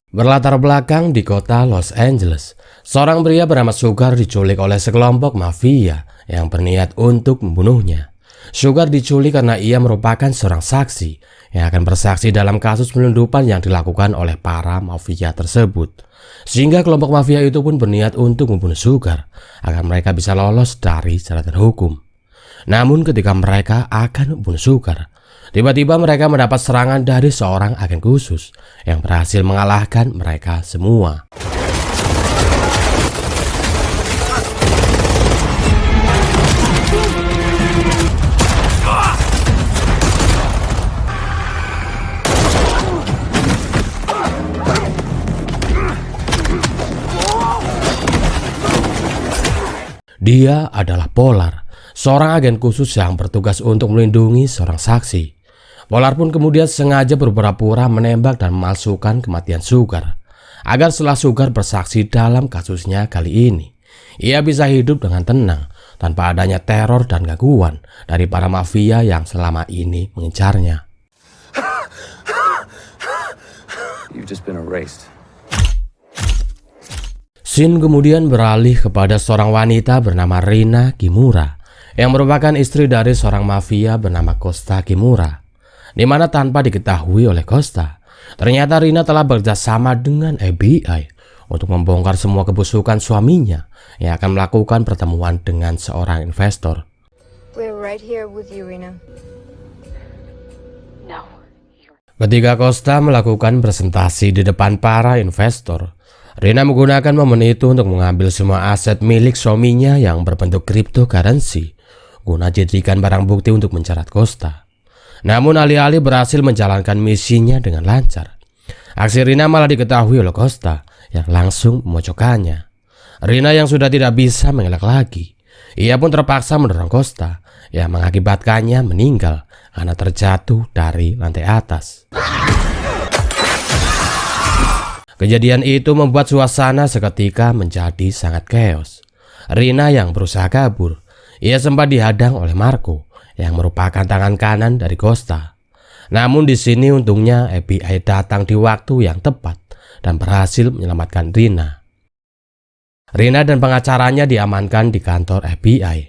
Berlatar belakang di kota Los Angeles, seorang pria bernama Sugar diculik oleh sekelompok mafia yang berniat untuk membunuhnya. Sugar diculik karena ia merupakan seorang saksi yang akan bersaksi dalam kasus penyelundupan yang dilakukan oleh para mafia tersebut. Sehingga kelompok mafia itu pun berniat untuk membunuh Sugar agar mereka bisa lolos dari jeratan hukum. Namun ketika mereka akan membunuh Sugar, tiba-tiba mereka mendapat serangan dari seorang agen khusus yang berhasil mengalahkan mereka semua. Dia adalah Polar, seorang agen khusus yang bertugas untuk melindungi seorang saksi. Polar pun kemudian sengaja berpura-pura menembak dan memalsukan kematian Sugar, agar setelah Sugar bersaksi dalam kasusnya kali ini, ia bisa hidup dengan tenang tanpa adanya teror dan gangguan dari para mafia yang selama ini mengincarnya. You've just been erased. Scene kemudian beralih kepada seorang wanita bernama Rina Kimura, yang merupakan istri dari seorang mafia bernama Costa Kimura. Di mana tanpa diketahui oleh Costa, ternyata Rina telah bekerjasama dengan FBI untuk membongkar semua kebusukan suaminya yang akan melakukan pertemuan dengan seorang investor. We're right here with you, Rina. No. Ketika Costa melakukan presentasi di depan para investor, Rina menggunakan momen itu untuk mengambil semua aset milik suaminya yang berbentuk cryptocurrency guna dijadikan barang bukti untuk menjerat Costa. Namun alih-alih berhasil menjalankan misinya dengan lancar, aksi Rina malah diketahui oleh Costa yang langsung memojokkannya. Rina yang sudah tidak bisa mengelak lagi, ia pun terpaksa mendorong Costa yang mengakibatkannya meninggal karena terjatuh dari lantai atas. Kejadian itu membuat suasana seketika menjadi sangat chaos. Rina yang berusaha kabur, ia sempat dihadang oleh Marco yang merupakan tangan kanan dari Costa. Namun di sini untungnya FBI datang di waktu yang tepat dan berhasil menyelamatkan Rina. Rina dan pengacaranya diamankan di kantor FBI.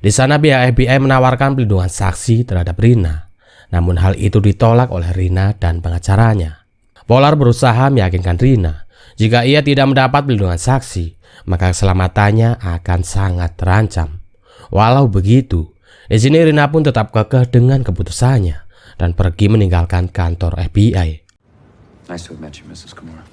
Di sana pihak FBI menawarkan pelindungan saksi terhadap Rina. Namun hal itu ditolak oleh Rina dan pengacaranya. Polar berusaha meyakinkan Rina jika ia tidak mendapat pelindungan saksi, maka keselamatannya akan sangat terancam. Walau begitu, di sini Rina pun tetap kekeh dengan keputusannya dan pergi meninggalkan kantor FBI. Nice to have met you, Mrs. Kimura.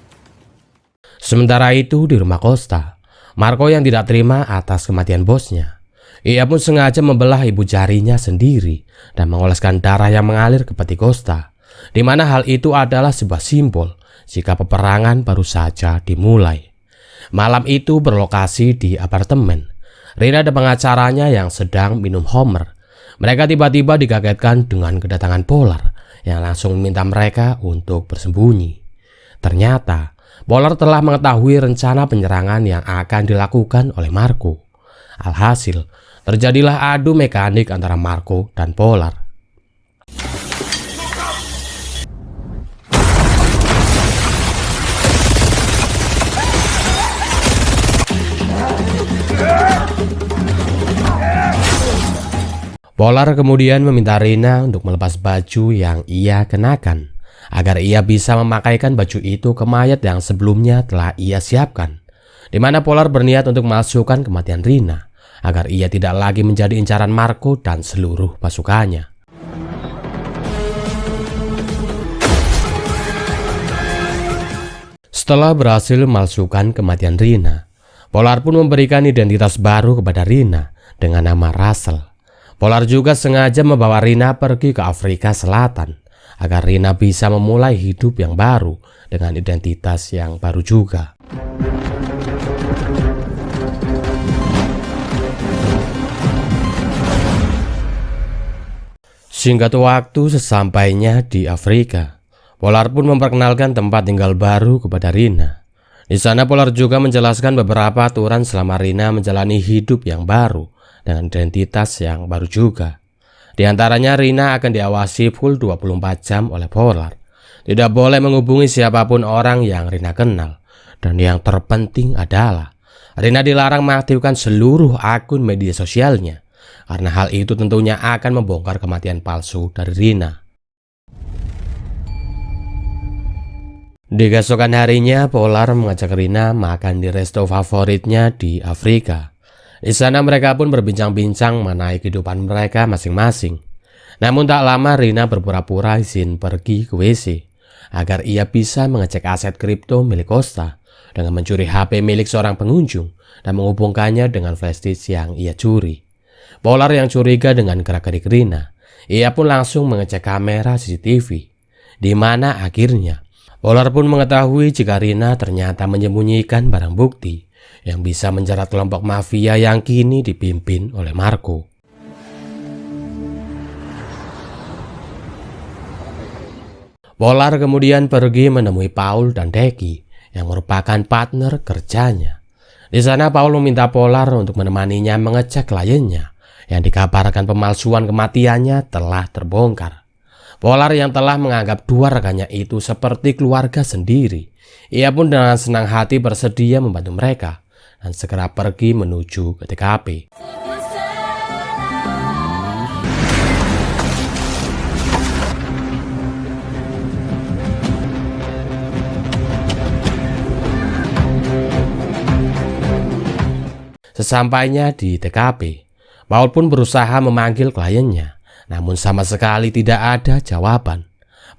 Sementara itu di rumah Costa, Marco yang tidak terima atas kematian bosnya, ia pun sengaja membelah ibu jarinya sendiri dan mengoleskan darah yang mengalir ke peti Costa, di mana hal itu adalah sebuah simbol jika peperangan baru saja dimulai. Malam itu berlokasi di apartemen Rina dan pengacaranya yang sedang minum Homer. Mereka tiba-tiba dikagetkan dengan kedatangan Polar yang langsung meminta mereka untuk bersembunyi. Ternyata Polar telah mengetahui rencana penyerangan yang akan dilakukan oleh Marco. Alhasil terjadilah adu mekanik antara Marco dan Polar. Polar kemudian meminta Rina untuk melepas baju yang ia kenakan agar ia bisa memakaikan baju itu ke mayat yang sebelumnya telah ia siapkan, di mana Polar berniat untuk memasukkan kematian Rina agar ia tidak lagi menjadi incaran Marco dan seluruh pasukannya. Setelah berhasil memalsukan kematian Rina, Polar pun memberikan identitas baru kepada Rina dengan nama Russell. Polar juga sengaja membawa Rina pergi ke Afrika Selatan agar Rina bisa memulai hidup yang baru dengan identitas yang baru juga. Singkat waktu sesampainya di Afrika, Polar pun memperkenalkan tempat tinggal baru kepada Rina. Di sana Polar juga menjelaskan beberapa aturan selama Rina menjalani hidup yang baru dengan identitas yang baru juga. Di antaranya Rina akan diawasi full 24 jam oleh Polar. Tidak boleh menghubungi siapapun orang yang Rina kenal. Dan yang terpenting adalah Rina dilarang mengaktifkan seluruh akun media sosialnya, karena hal itu tentunya akan membongkar kematian palsu dari Rina. Di keesokan harinya, Polar mengajak Rina makan di resto favoritnya di Afrika. Di sana mereka pun berbincang-bincang mengenai kehidupan mereka masing-masing. Namun tak lama Rina berpura-pura izin pergi ke WC agar ia bisa mengecek aset kripto milik Costa dengan mencuri HP milik seorang pengunjung dan menghubungkannya dengan flash disk yang ia curi. Polar yang curiga dengan gerak-gerik Rina, ia pun langsung mengecek kamera CCTV, di mana akhirnya Polar pun mengetahui jika Rina ternyata menyembunyikan barang bukti yang bisa menjerat kelompok mafia yang kini dipimpin oleh Marco. Polar kemudian pergi menemui Paul dan Decky yang merupakan partner kerjanya. Di sana Paul meminta Polar untuk menemaninya mengecek kliennya yang dikabarkan pemalsuan kematiannya telah terbongkar. Polar yang telah menganggap dua rekannya itu seperti keluarga sendiri, ia pun dengan senang hati bersedia membantu mereka dan segera pergi menuju ke TKP. Sesampainya di TKP, Paul pun berusaha memanggil kliennya, namun sama sekali tidak ada jawaban.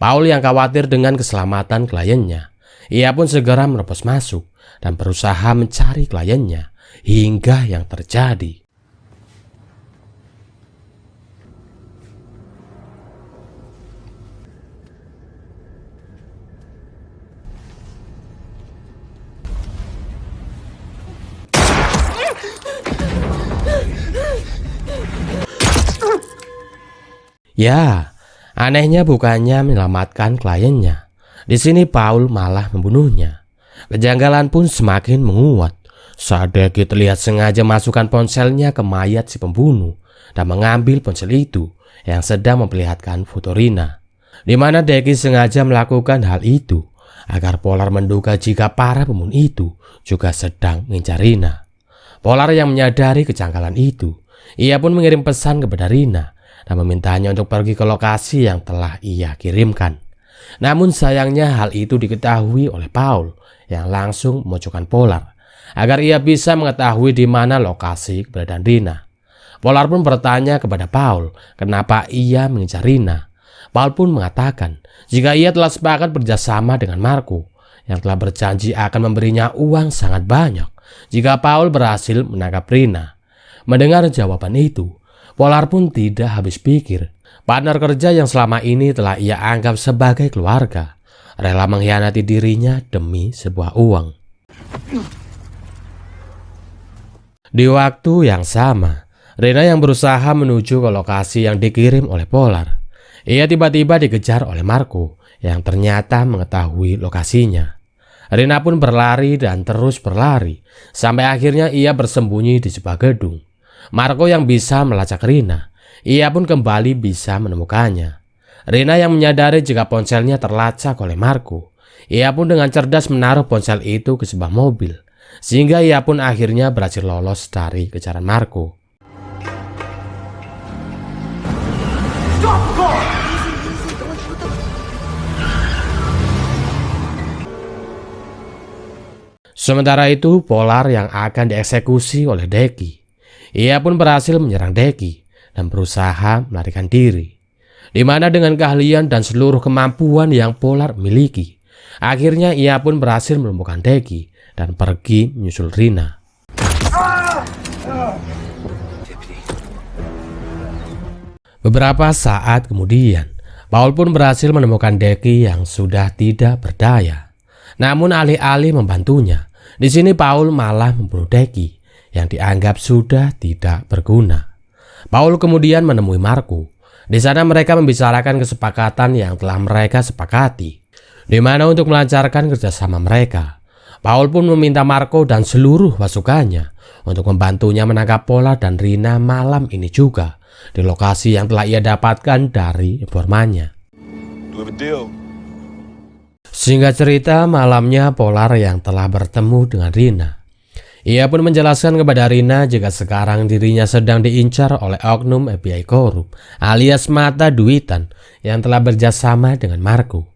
Paul yang khawatir dengan keselamatan kliennya, ia pun segera menerobos masuk dan berusaha mencari kliennya hingga yang terjadi. Ya, anehnya bukannya menyelamatkan kliennya. Di sini Paul malah membunuhnya. Kejanggalan pun semakin menguat saat Decky terlihat sengaja masukkan ponselnya ke mayat si pembunuh dan mengambil ponsel itu yang sedang memperlihatkan foto Rina. Di mana Decky sengaja melakukan hal itu agar Polar menduga jika para pembunuh itu juga sedang mengincar Rina. Polar yang menyadari kejanggalan itu, ia pun mengirim pesan kepada Rina dan memintanya untuk pergi ke lokasi yang telah ia kirimkan. Namun sayangnya hal itu diketahui oleh Paul yang langsung memojokkan Polar agar ia bisa mengetahui di mana lokasi keberadaan Rina. Polar pun bertanya kepada Paul kenapa ia mengincar Rina. Paul pun mengatakan jika ia telah sepakat bekerjasama dengan Marco yang telah berjanji akan memberinya uang sangat banyak jika Paul berhasil menangkap Rina. Mendengar jawaban itu, Polar pun tidak habis pikir. Partner kerja yang selama ini telah ia anggap sebagai keluarga rela mengkhianati dirinya demi sebuah uang. Di waktu yang sama, Rina yang berusaha menuju ke lokasi yang dikirim oleh Polar. Ia tiba-tiba dikejar oleh Marco yang ternyata mengetahui lokasinya. Rina pun berlari dan terus berlari sampai akhirnya ia bersembunyi di sebuah gedung. Marco yang bisa melacak Rina, ia pun kembali bisa menemukannya. Rina yang menyadari jika ponselnya terlacak oleh Marco, ia pun dengan cerdas menaruh ponsel itu ke sebuah mobil, sehingga ia pun akhirnya berhasil lolos dari kejaran Marco. Sementara itu, Polar yang akan dieksekusi oleh Decky, ia pun berhasil menyerang Decky dan berusaha melarikan diri. Di mana dengan keahlian dan seluruh kemampuan yang Polar miliki, akhirnya ia pun berhasil melumpuhkan Decky dan pergi menyusul Rina. Beberapa saat kemudian, Paul pun berhasil menemukan Decky yang sudah tidak berdaya. Namun alih-alih membantunya, di sini Paul malah membunuh Decky yang dianggap sudah tidak berguna. Paul kemudian menemui Marco. Di sana mereka membicarakan kesepakatan yang telah mereka sepakati, di mana untuk melancarkan kerjasama mereka, Paul pun meminta Marco dan seluruh pasukannya untuk membantunya menangkap Polar dan Rina malam ini juga di lokasi yang telah ia dapatkan dari informannya. Do we have a deal? Singkat cerita, malamnya Polar yang telah bertemu dengan Rina. Ia pun menjelaskan kepada Rina jika sekarang dirinya sedang diincar oleh oknum FBI korup alias mata duitan yang telah bekerjasama dengan Marco.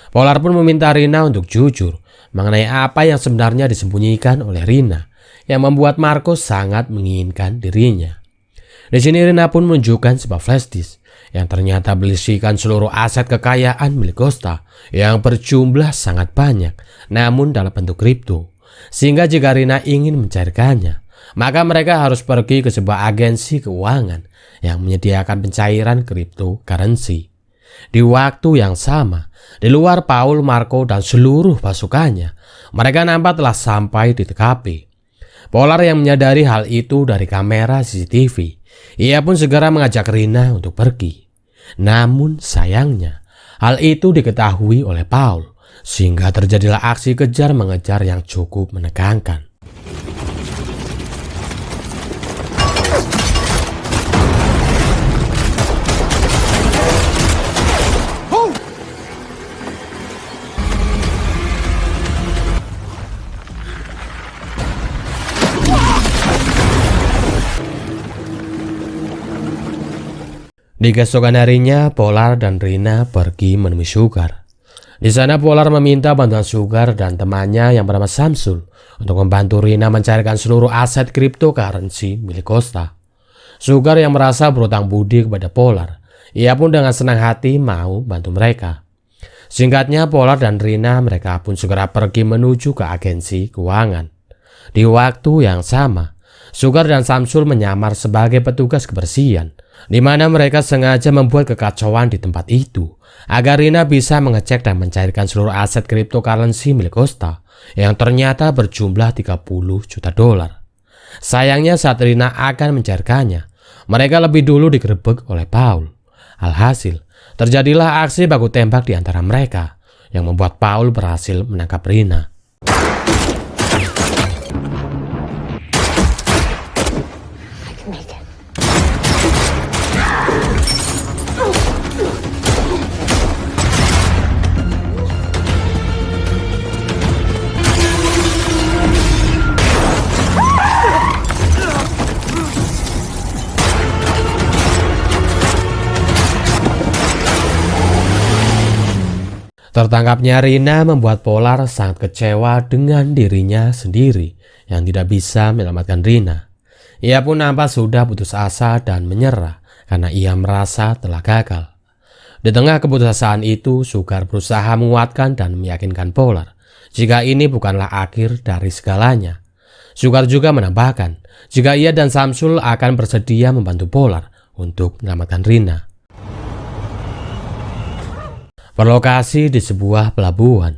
Polar pun meminta Rina untuk jujur mengenai apa yang sebenarnya disembunyikan oleh Rina yang membuat Marco sangat menginginkan dirinya. Di sini Rina pun menunjukkan sebuah flash disk yang ternyata berisikan seluruh aset kekayaan milik Costa yang berjumlah sangat banyak namun dalam bentuk kripto. Sehingga jika Rina ingin mencairkannya, maka mereka harus pergi ke sebuah agensi keuangan yang menyediakan pencairan cryptocurrency. Di waktu yang sama, di luar Paul, Marco dan seluruh pasukannya, mereka nampak telah sampai di TKP. Polar yang menyadari hal itu dari kamera CCTV, ia pun segera mengajak Rina untuk pergi. Namun sayangnya, hal itu diketahui oleh Paul, sehingga terjadilah aksi kejar mengejar yang cukup menegangkan. Di keesokan harinya, Polar dan Rina pergi menemui Sugar. Di sana Polar meminta bantuan Sugar dan temannya yang bernama Samsul untuk membantu Rina mencairkan seluruh aset cryptocurrency milik Costa. Sugar yang merasa berutang budi kepada Polar, ia pun dengan senang hati mau bantu mereka. Singkatnya, Polar dan Rina mereka pun segera pergi menuju ke agensi keuangan. Di waktu yang sama, Sugar dan Samsul menyamar sebagai petugas kebersihan, di mana mereka sengaja membuat kekacauan di tempat itu agar Rina bisa mengecek dan mencairkan seluruh aset cryptocurrency milik Costa yang ternyata berjumlah 30 juta dolar. Sayangnya saat Rina akan mencairkannya, mereka lebih dulu digerebek oleh Paul. Alhasil, terjadilah aksi baku tembak di antara mereka yang membuat Paul berhasil menangkap Rina. Tertangkapnya Rina membuat Polar sangat kecewa dengan dirinya sendiri yang tidak bisa menyelamatkan Rina. Ia pun nampak sudah putus asa dan menyerah karena ia merasa telah gagal. Di tengah keputusasaan itu, Sugar berusaha menguatkan dan meyakinkan Polar jika ini bukanlah akhir dari segalanya. Sugar juga menambahkan jika ia dan Samsul akan bersedia membantu Polar untuk menyelamatkan Rina. Berlokasi di sebuah pelabuhan,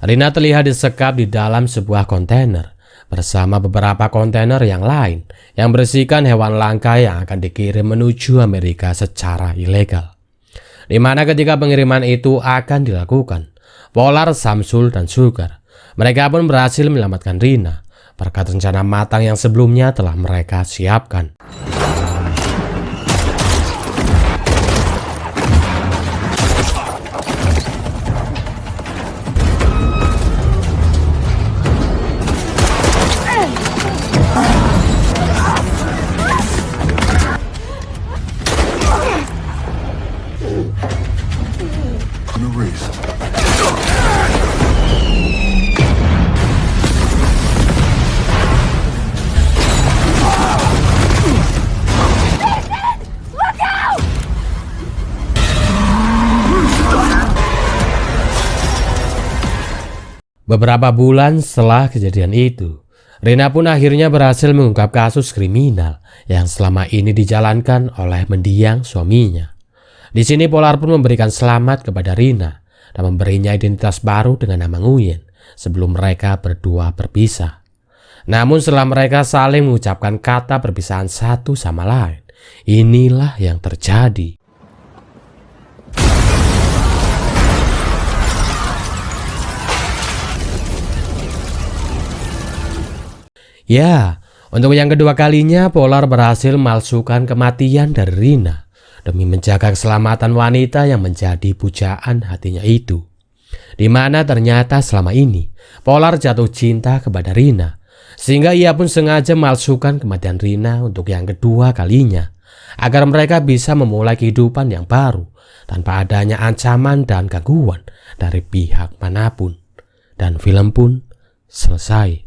Rina terlihat disekap di dalam sebuah kontainer bersama beberapa kontainer yang lain yang berisikan hewan langka yang akan dikirim menuju Amerika secara ilegal. Di mana ketika pengiriman itu akan dilakukan, Polar, Samsul, dan Sugar, mereka pun berhasil menyelamatkan Rina berkat rencana matang yang sebelumnya telah mereka siapkan. Beberapa bulan setelah kejadian itu, Rina pun akhirnya berhasil mengungkap kasus kriminal yang selama ini dijalankan oleh mendiang suaminya. Di sini Polar pun memberikan selamat kepada Rina dan memberinya identitas baru dengan nama Nguyen sebelum mereka berdua berpisah. Namun setelah mereka saling mengucapkan kata perpisahan satu sama lain, inilah yang terjadi. Ya, untuk yang kedua kalinya Polar berhasil memalsukan kematian dari Rina demi menjaga keselamatan wanita yang menjadi pujaan hatinya itu. Di mana ternyata selama ini Polar jatuh cinta kepada Rina, sehingga ia pun sengaja memalsukan kematian Rina untuk yang kedua kalinya, agar mereka bisa memulai kehidupan yang baru tanpa adanya ancaman dan gangguan dari pihak manapun. Dan film pun selesai.